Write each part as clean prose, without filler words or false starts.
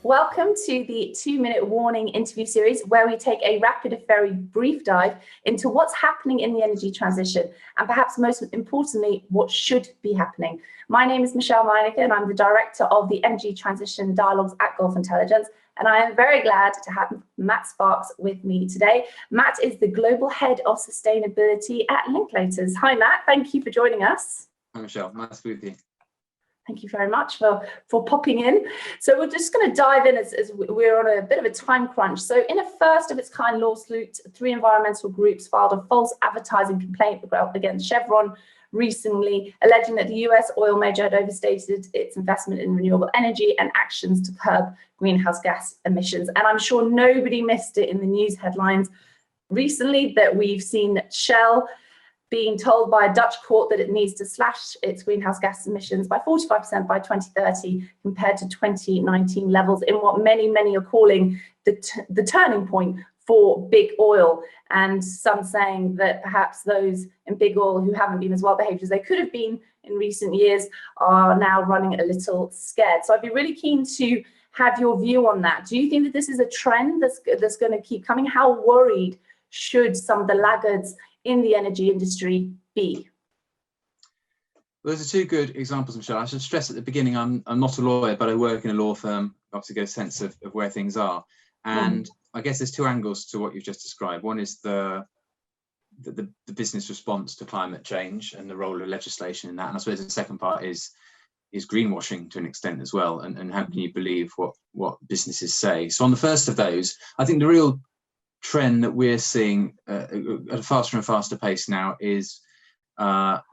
Welcome to the 2-minute warning interview series, where we take a rapid, very brief dive into what's happening in the energy transition, and perhaps most importantly, what should be happening. My name is 𝗥𝗶𝘀𝗸, and I'm the director of the Energy Transition Dialogues at Gulf Intelligence, and I am very glad to have Matt Sparks with me today. Matt is the Global Head of Sustainability at Linklaters. Hi, Matt. Thank you for joining us. Hi, Michelle. Nice to be with you. Thank you very much for popping in. So we're just going to dive in as we're on a bit of a time crunch. So in a first of its kind lawsuit, 3 environmental groups filed a false advertising complaint against Chevron recently, alleging that the US oil major had overstated its investment in renewable energy and actions to curb greenhouse gas emissions. And I'm sure nobody missed it in the news headlines recently that we've seen Shell being told by a Dutch court that it needs to slash its greenhouse gas emissions by 45% by 2030 compared to 2019 levels, in what many are calling the turning point for big oil, and some saying that perhaps those in big oil who haven't been as well behaved as they could have been in recent years are now running a little scared. So I'd be really keen to have your view on that. Do you think that this is a trend that's going to keep coming? How worried should some of the laggards in the energy industry be? Well, those are 2 good examples, Michelle. I should stress at the beginning, I'm not a lawyer, but I work in a law firm, obviously get a sense of where things are. And I guess there's 2 angles to what you've just described. One is the business response to climate change and the role of legislation in that. And I suppose the second part is greenwashing to an extent as well. And how can you believe what businesses say? So on the first of those, I think the real trend that we're seeing at a faster and faster pace now is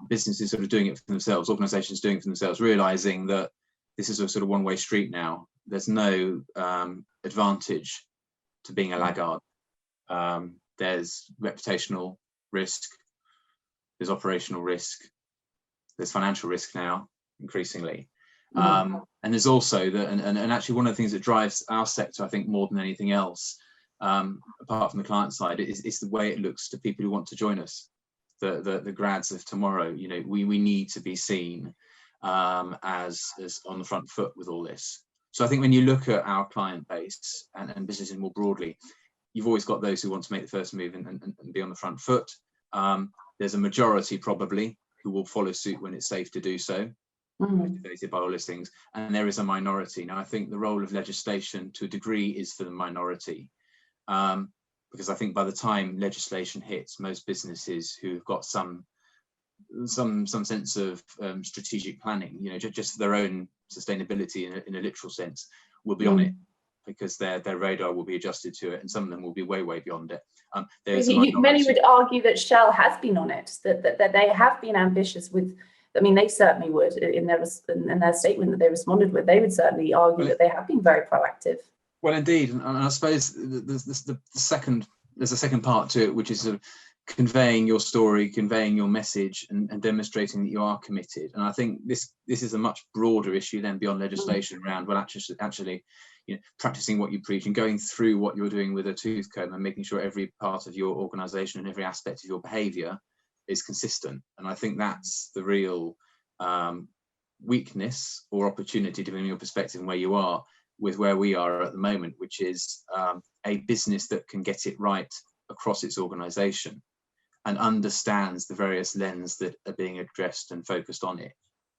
businesses sort of doing it for themselves, organizations doing it for themselves, realizing that this is a sort of one-way street now. There's no advantage to being a laggard. There's reputational risk, there's operational risk, there's financial risk now, increasingly. And there's also, and actually one of the things that drives our sector, I think, more than anything else, apart from the client side, is the way it looks to people who want to join us, the grads of tomorrow. You know, we need to be seen as on the front foot with all this. So I think when you look at our client base and businesses more broadly, you've always got those who want to make the first move and be on the front foot. There's a majority probably who will follow suit when it's safe to do so, motivated by all these things, and there is a minority. Now I think the role of legislation to a degree is for the minority. Because I think by the time legislation hits, most businesses who've got some sense of strategic planning, you know, just for their own sustainability in a literal sense, will be on it, because their radar will be adjusted to it, and some of them will be way beyond it. Many would argue that Shell has been on it, that they have been ambitious with. I mean, they certainly would in their statement that they responded with. They would certainly argue that they have been very proactive. Well, indeed, and I suppose there's a second part to it, which is sort of conveying your story, conveying your message, and demonstrating that you are committed. And I think this is a much broader issue then beyond legislation around, well, actually, you know, practicing what you preach and going through what you're doing with a tooth comb and making sure every part of your organisation and every aspect of your behaviour is consistent. And I think that's the real weakness or opportunity, depending on your perspective and where you are, with where we are at the moment, which is a business that can get it right across its organisation and understands the various lenses that are being addressed and focused on it,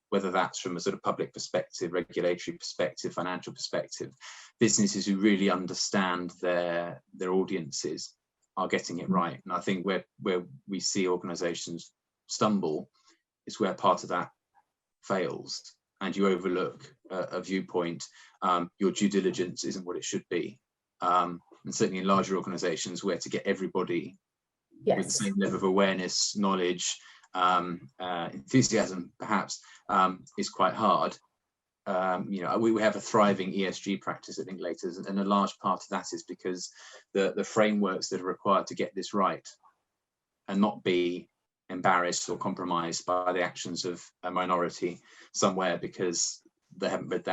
whether that's from a sort of public perspective, regulatory perspective, financial perspective. Businesses who really understand their audiences are getting it right. And I think where we see organisations stumble is where part of that fails, and you overlook a viewpoint. Your due diligence isn't what it should be. And certainly in larger organisations, where to get everybody with the same level of awareness, knowledge, enthusiasm perhaps, is quite hard. You know, we have a thriving ESG practice at Linklaters, and a large part of that is because the frameworks that are required to get this right and not be embarrassed or compromised by the actions of a minority somewhere because they haven't read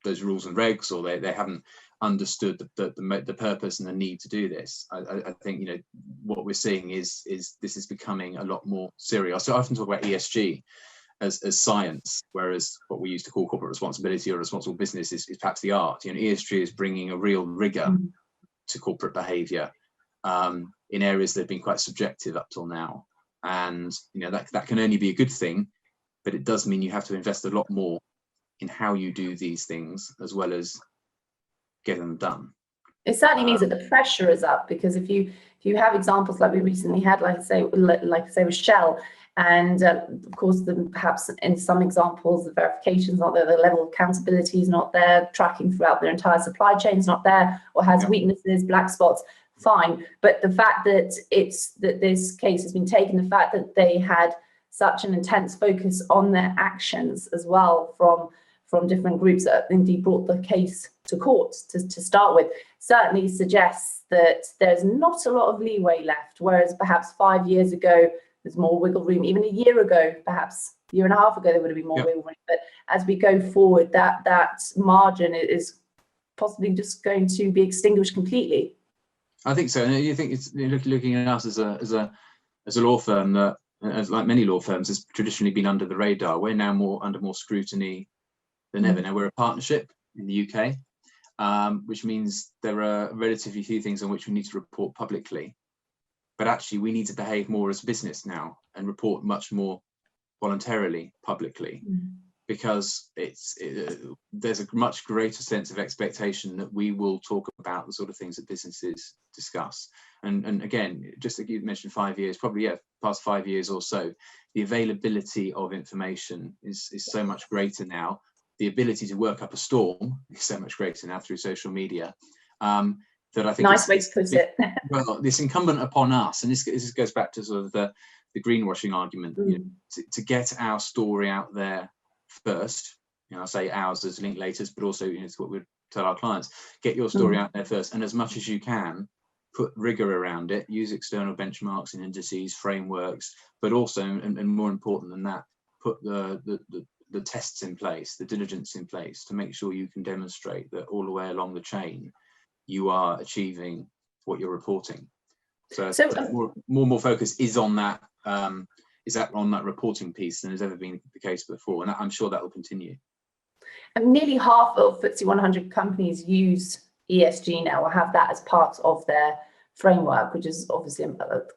those rules and regs, or they haven't understood the purpose and the need to do this. I think, you know, what we're seeing is this is becoming a lot more serious. So I often talk about ESG as science, whereas what we used to call corporate responsibility or responsible business is perhaps the art. You know, ESG is bringing a real rigor to corporate behaviour in areas that have been quite subjective up till now. And, you know, that can only be a good thing, but it does mean you have to invest a lot more in how you do these things as well as get them done. It certainly means that the pressure is up, because if you have examples like we recently had, like I say with Shell, and of course, perhaps in some examples, the verification's not there, the level of accountability is not there, tracking throughout their entire supply chain is not there, or has weaknesses, black spots, fine. But the fact that this case has been taken, the fact that they had such an intense focus on their actions as well from different groups that indeed brought the case to court to start with, certainly suggests that there's not a lot of leeway left, whereas perhaps 5 years ago, there's more wiggle room. Even a year ago, perhaps a year and a half ago, there would have been more wiggle room. But as we go forward, that margin is possibly just going to be extinguished completely. I think so. And you think it's looking at us as a law firm that, as like many law firms, has traditionally been under the radar. We're now under more scrutiny than ever. Now we're a partnership in the UK, which means there are relatively few things on which we need to report publicly. But actually, we need to behave more as a business now and report much more voluntarily publicly, because there's a much greater sense of expectation that we will talk about the sort of things that businesses discuss. And again, just like you mentioned, 5 years, probably past 5 years or so, the availability of information is so much greater now. The ability to work up a storm is so much greater now through social media. That I think nice way to put it. Well, it's incumbent upon us, and this goes back to sort of the greenwashing argument, you know, to get our story out there first. You know, I say ours as Linklaters, but also, you know, it's what we tell our clients: get your story out there first, and as much as you can, put rigor around it, use external benchmarks and indices, frameworks, but also, and more important than that, put the tests in place, the diligence in place, to make sure you can demonstrate that all the way along the chain you are achieving what you're reporting. So more focus is on that on that reporting piece than has ever been the case before, and I'm sure that will continue. And nearly half of FTSE 100 companies use ESG now, or have that as part of their framework, which is obviously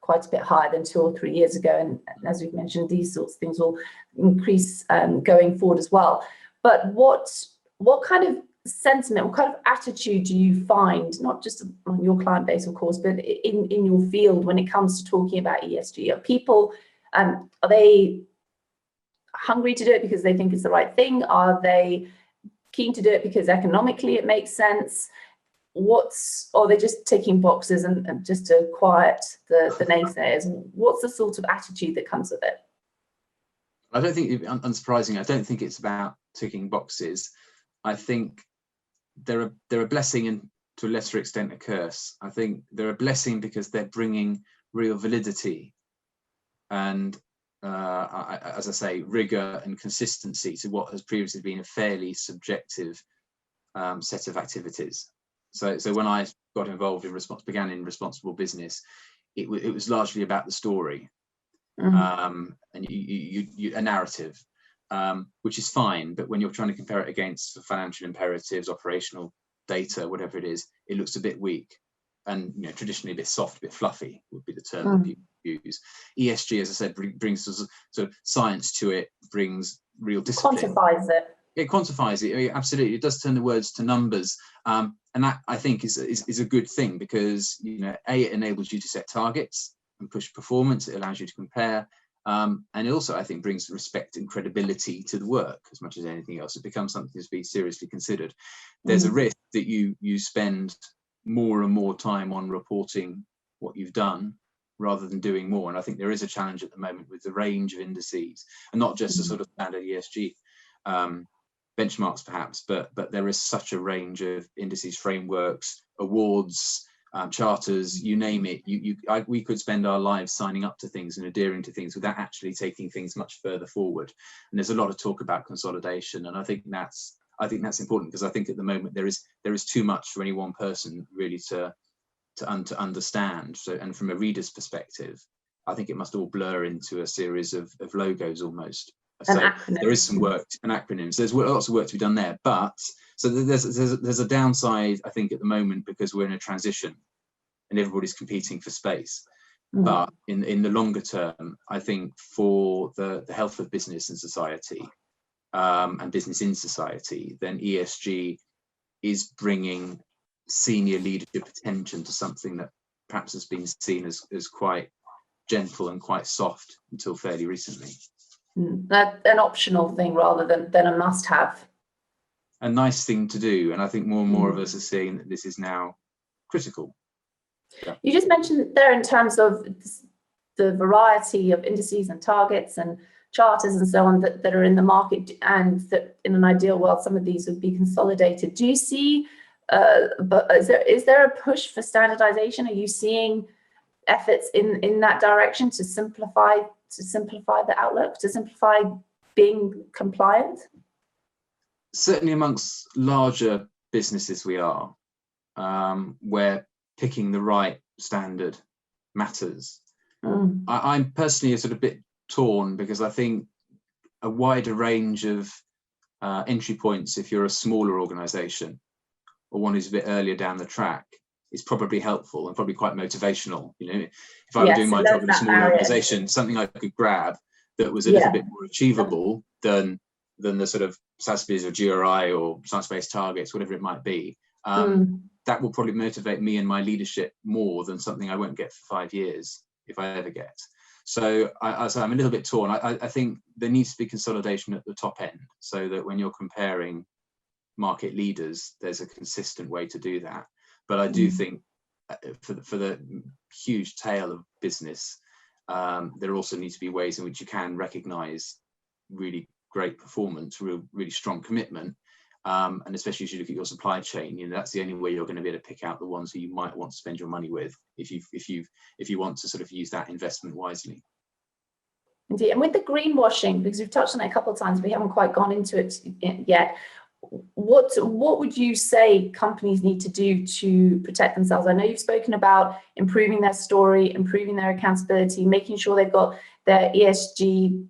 quite a bit higher than 2 or 3 years ago. And as we've mentioned, these sorts of things will increase going forward as well. But what kind of sentiment, what kind of attitude do you find, not just on your client base, of course, but in your field when it comes to talking about ESG? Are people, are they hungry to do it because they think it's the right thing? Are they keen to do it because economically it makes sense? Or are they just ticking boxes and just to quiet the naysayers? What's the sort of attitude that comes with it? I don't think, unsurprisingly, I don't think it's about ticking boxes. I think they're a blessing and to a lesser extent a curse. I think they're a blessing because they're bringing real validity and, as I say, rigor and consistency to what has previously been a fairly subjective set of activities. So when I got involved began in responsible business, it was largely about the story, and a narrative. Which is fine, but when you're trying to compare it against financial imperatives, operational data, whatever it is, it looks a bit weak, and, you know, traditionally a bit soft, a bit fluffy would be the term that people use. ESG, as I said, brings sort of science to it, brings real discipline. Quantifies it. It quantifies it. I mean, absolutely, it does turn the words to numbers, and that, I think, is a good thing, because, you know, it enables you to set targets and push performance. It allows you to compare. And it also, I think, brings respect and credibility to the work as much as anything else. It becomes something to be seriously considered. There's a risk that you spend more and more time on reporting what you've done rather than doing more. And I think there is a challenge at the moment with the range of indices, and not just the sort of standard ESG benchmarks perhaps, but there is such a range of indices, frameworks, awards, charters, you name it. We could spend our lives signing up to things and adhering to things without actually taking things much further forward. And there's a lot of talk about consolidation, and I think I think that's important, because I think at the moment there is too much for any one person really to understand. So, and from a reader's perspective, I think it must all blur into a series of logos almost. So there is some work and acronyms. There's lots of work to be done there, but so there's a downside, I think, at the moment, because we're in a transition and everybody's competing for space. But in the longer term, I think for the health of business and society, and business in society, then ESG is bringing senior leadership attention to something that perhaps has been seen as quite gentle and quite soft until fairly recently. An optional thing rather than a must-have. A nice thing to do, and I think more and more of us are seeing that this is now critical. Yeah. You just mentioned there in terms of the variety of indices and targets and charters and so on that are in the market, and that in an ideal world some of these would be consolidated. Do you see, but is there a push for standardization? Are you seeing efforts in that direction to simplify the outlook, to simplify being compliant? Certainly amongst larger businesses we are, where picking the right standard matters. I'm personally a sort of bit torn, because I think a wider range of entry points, if you're a smaller organization or one who's a bit earlier down the track, is probably helpful and probably quite motivational. You know, if I were doing my job in a small organization, something I could grab that was a little bit more achievable than the sort of SASBs or GRI or science-based targets, whatever it might be, that will probably motivate me and my leadership more than something I won't get for 5 years, if I ever get. So I'm a little bit torn. I think there needs to be consolidation at the top end, so that when you're comparing market leaders, there's a consistent way to do that. But I do think for the huge tail of business, there also needs to be ways in which you can recognise really great performance, really strong commitment, and especially as you look at your supply chain, you know, that's the only way you're going to be able to pick out the ones who you might want to spend your money with, if you want to sort of use that investment wisely. Indeed, and with the greenwashing, because we've touched on it a couple of times, we haven't quite gone into it yet. What would you say companies need to do to protect themselves? I know you've spoken about improving their story, improving their accountability, making sure they've got their ESG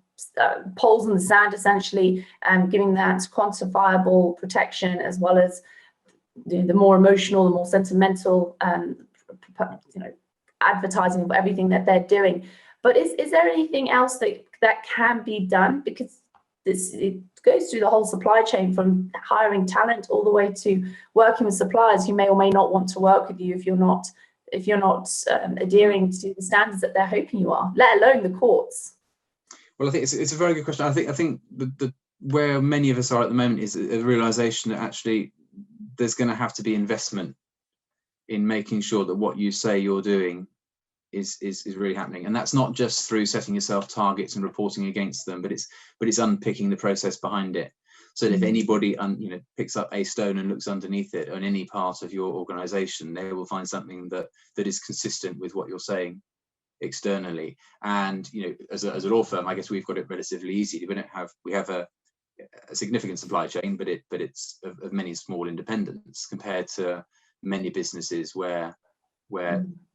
poles in the sand, essentially, and giving that quantifiable protection, as well as the more emotional, the more sentimental, advertising of everything that they're doing. But is there anything else that can be done? Because it goes through the whole supply chain, from hiring talent all the way to working with suppliers who may or may not want to work with you if you're not adhering to the standards that they're hoping you are, let alone the courts. Well, I think it's a very good question. I think the where many of us are at the moment is a realization that actually there's going to have to be investment in making sure that what you say you're doing is really happening. And that's not just through setting yourself targets and reporting against them, but it's unpicking the process behind it. So that if anybody picks up a stone and looks underneath it on any part of your organization, they will find something that is consistent with what you're saying externally. And as a law firm, I guess we've got it relatively easy. We have a significant supply chain, but it's of many small independents compared to many businesses where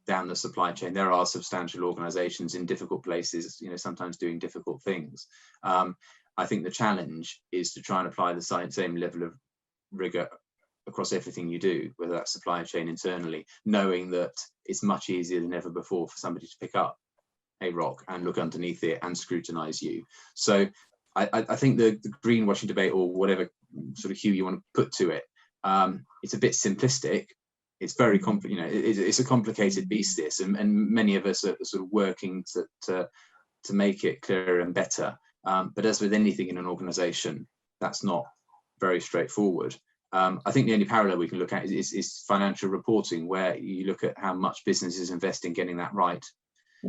down the supply chain there are substantial organizations in difficult places, sometimes doing difficult things. I think the challenge is to try and apply the same level of rigor across everything you do, whether that's supply chain internally, knowing that it's much easier than ever before for somebody to pick up a rock and look underneath it and scrutinize you. So I think the greenwashing debate, or whatever sort of hue you want to put to it, it's a bit simplistic. It's very it's a complicated beast, this, and many of us are sort of working to make it clearer and better. But as with anything in an organization, that's not very straightforward. I think the only parallel we can look at is financial reporting, where you look at how much businesses invest in getting that right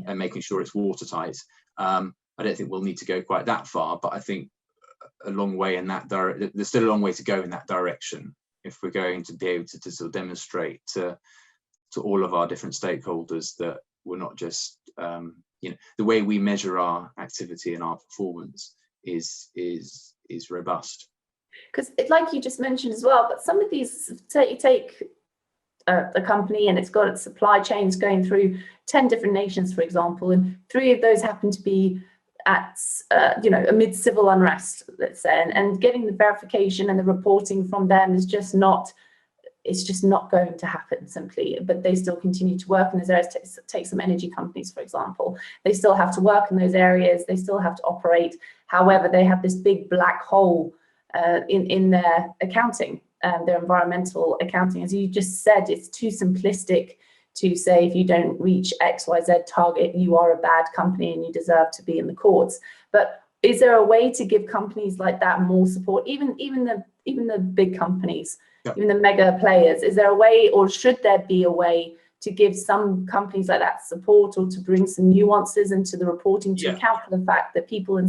and making sure it's watertight. I don't think we'll need to go quite that far, but I think a long way in that there's still a long way to go in that direction, if we're going to be able to sort of demonstrate to all of our different stakeholders that we're not just the way we measure our activity and our performance is robust. Because like you just mentioned as well, but some of these, you take a company and it's got its supply chains going through 10 different nations, for example, and 3 of those happen to be at, amid civil unrest, let's say, and getting the verification and the reporting from them is just not, it's just not going to happen simply, but they still continue to work in those areas. Take some energy companies, for example, they still have to work in those areas, they still have to operate. However, they have this big black hole in their accounting, their environmental accounting. As you just said, it's too simplistic to say if you don't reach XYZ target, you are a bad company and you deserve to be in the courts. But is there a way to give companies like that more support, even the big companies, Yep. even the mega players? Is there a way, or should there be a way to give some companies like that support, or to bring some nuances into the reporting to account for the fact that people in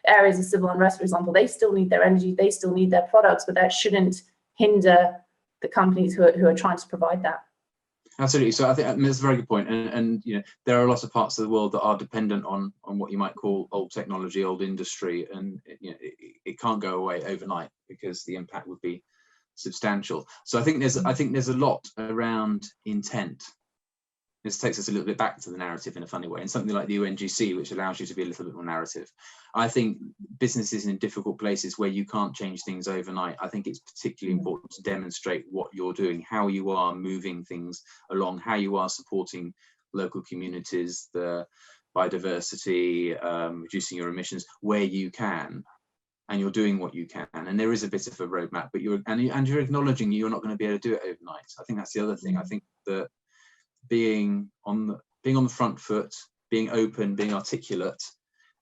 areas of civil unrest, for example, they still need their energy, they still need their products, but that shouldn't hinder the companies who are trying to provide that? Absolutely. So I think that's a very good point. And there are a lot of parts of the world that are dependent on what you might call old technology, old industry, and it can't go away overnight because the impact would be substantial. So I think there's a lot around intent. This takes us a little bit back to the narrative in a funny way, and something like the UNGC, which allows you to be a little bit more narrative. I think businesses in difficult places where you can't change things overnight, I think it's particularly important to demonstrate what you're doing, how you are moving things along, how you are supporting local communities, the biodiversity, reducing your emissions where you can, and you're doing what you can. And there is a bit of a roadmap, but you're acknowledging you're not going to be able to do it overnight. I think that's the other thing. I think that being on the front foot, being open, being articulate,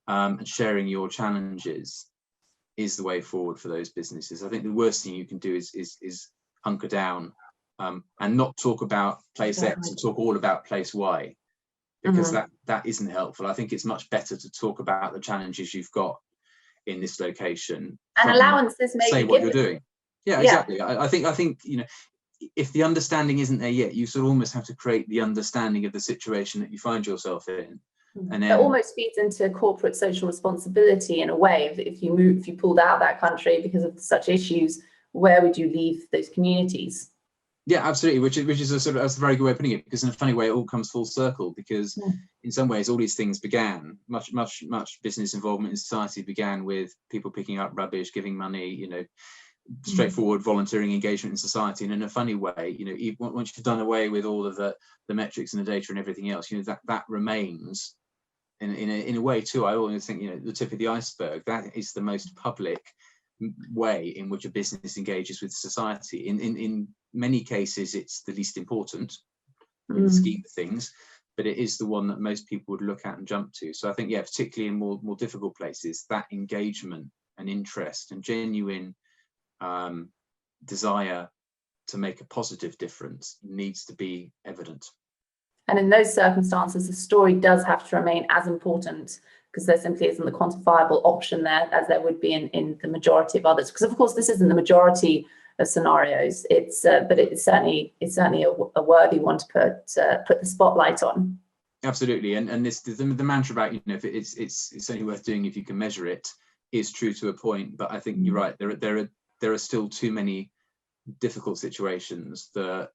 and sharing your challenges is the way forward for those businesses. I think the worst thing you can do is hunker down and not talk about place X and talk all about place Y, because that isn't helpful. I think it's much better to talk about the challenges you've got in this location and allowances, maybe say what you're doing. Yeah, exactly. I think if the understanding isn't there yet, you sort of almost have to create the understanding of the situation that you find yourself in. And then, it almost feeds into corporate social responsibility in a way. If you pulled out of that country because of such issues, where would you leave those communities? Yeah, absolutely. Which is that's a very good way of putting it, because in a funny way, it all comes full circle. Because in some ways, all these things began, much business involvement in society began with people picking up rubbish, giving money, straightforward volunteering engagement in society. And in a funny way, once you've done away with all of the metrics and the data and everything else, that remains in a way too. I always think, the tip of the iceberg, that is the most public way in which a business engages with society. In many cases, it's the least important in the scheme of things, but it is the one that most people would look at and jump to. So I think, particularly in more difficult places, that engagement and interest and genuine desire to make a positive difference needs to be evident. And in those circumstances, the story does have to remain as important, because there simply isn't the quantifiable option there as there would be in the majority of others. Because of course, this isn't the majority of scenarios. But it's certainly a worthy one to put the spotlight on. Absolutely, and this the mantra about if it's only worth doing if you can measure it is true to a point. But I think you're right. There are still too many difficult situations that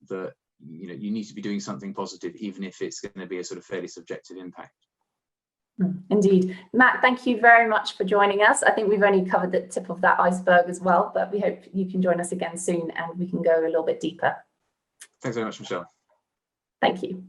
you need to be doing something positive, even if it's going to be a sort of fairly subjective impact. Indeed. Matt, thank you very much for joining us. I think we've only covered the tip of that iceberg as well, but we hope you can join us again soon and we can go a little bit deeper. Thanks very much, Michelle. Thank you.